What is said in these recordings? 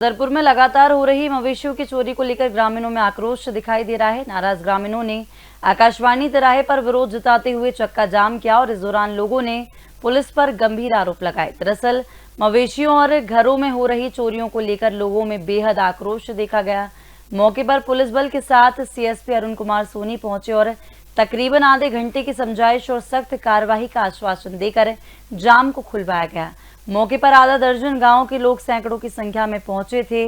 छतरपुर में लगातार हो रही मवेशियों की चोरी को लेकर ग्रामीणों में आक्रोश दिखाई दे रहा है। नाराज ग्रामीणों ने आकाशवाणी तिराहे पर विरोध जताते हुए चक्का जाम किया और इस दौरान लोगों ने पुलिस पर गंभीर आरोप लगाए। दरअसल मवेशियों और घरों में हो रही चोरियों को लेकर लोगों में बेहद आक्रोश देखा गया। मौके पर पुलिस बल के साथ सीएसपी अरुण कुमार सोनी पहुंचे और तकरीबन आधे घंटे की समझाइश और सख्त कार्रवाई का आश्वासन देकर जाम को खुलवाया गया। मौके पर आधा दर्जन गांव के लोग सैकड़ों की संख्या में पहुंचे थे।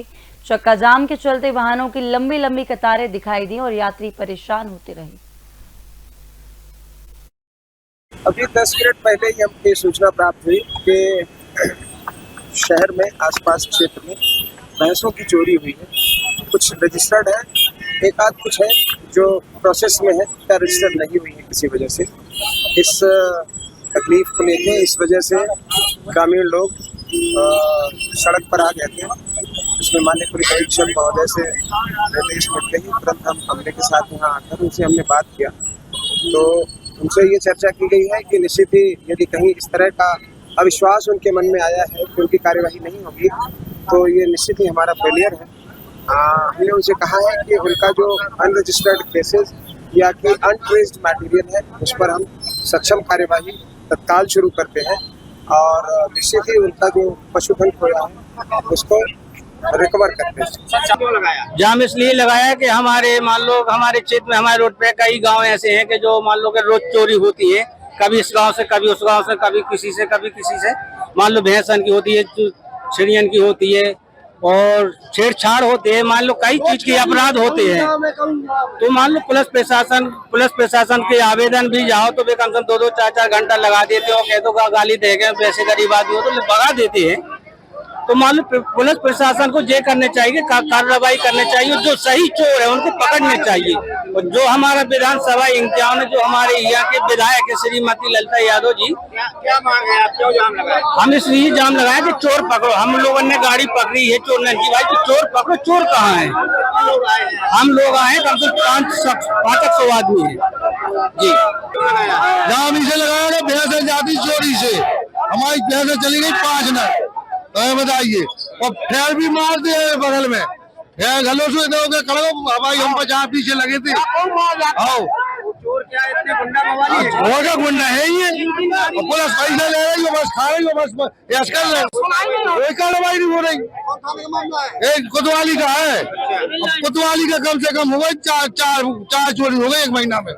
चक्का जाम के चलते वाहनों की लंबी लंबी कतारें दिखाई दी और यात्री परेशान होते रहे। अभी 10 मिनट पहले ही हमको सूचना प्राप्त हुई कि शहर में आसपास क्षेत्र में भैंसों की चोरी हुई है। कुछ रजिस्टर्ड है, एक आध कुछ है जो प्रोसेस में है, क्या रजिस्टर्ड नहीं हुई है किसी वजह से। इस तकलीफ को लेके इस वजह से ग्रामीण लोग सड़क पर आ गए थे। इसमें माननीय पुलिस अधीक्षक महोदय से निर्देश मिलते ही तुरंत हम हमले के साथ यहाँ आकर उनसे हमने बात किया। तो उनसे ये चर्चा की गई है कि निश्चित ही यदि कहीं इस तरह का अविश्वास उनके मन में आया है कि उनकी कार्यवाही नहीं होगी तो ये निश्चित ही हमारा फेलियर है। हमने उनसे कहा है कि उनका जो अनरजिस्टर्ड केसेस या कि अनट्रेस्ड मटेरियल है उस पर हम सक्षम कार्यवाही तत्काल शुरू करते हैं और निश्चित ही उनका जो पशुधन खोया है उसको रिकवर करते हैं। जाम इसलिए लगाया कि हमारे मान लो हमारे क्षेत्र में हमारे रोड पे कई गांव ऐसे हैं कि जो मान लो कि रोज चोरी होती है, कभी इस गांव से कभी उस गांव से, कभी किसी से मान लो भैंसन की होती है, चिड़ियन की होती है और छेड़छाड़ होते हैं। मान लो कई चीज के अपराध होते हैं तो मान लो पुलिस प्रशासन के आवेदन भी जाओ तो वे कम से कम 2-2, 4-4 घंटा लगा देते हो। कह दो गाली देंगे, वैसे गरीब आदमी हो तो भगा देते हैं। तो मान लो पुलिस प्रशासन को ये करने चाहिए, कार्रवाई करने चाहिए, जो सही चोर है उनको पकड़ने चाहिए। और जो हमारा विधानसभा इंतजाम है, जो हमारे यहाँ के विधायक है श्रीमती ललिता यादव जी, क्या मांग है आप? क्यों जाम लगाए? हम इसलिए जाम लगाए कि चोर पकड़ो। हम लोगों ने गाड़ी पकड़ी है चोर ने की भाई तो चोर पकड़ो। चोर कहाँ है? हम लोग आए कम से कम 500 आदमी है जी। जाम इसे लगाया था भैंसें जाती चोरी से, हमारी भैंसें चली गई 5 न। तो बताइए, और फैल भी मार दिए बगल में, घलों से भाई हम 50 पीछे लगे थे। आओ चोर क्या इतने गुंडा मवाली है? और का गुंडा है ये, पुलिस पैसा ले रही है, बस खा रही हो, बस ऐश कर रहे, कोई कार्रवाई नहीं हो रही। एक कोतवाली का है, कोतवाली का कम से कम हो गई 4 चोरी हो गई 1 महीना में।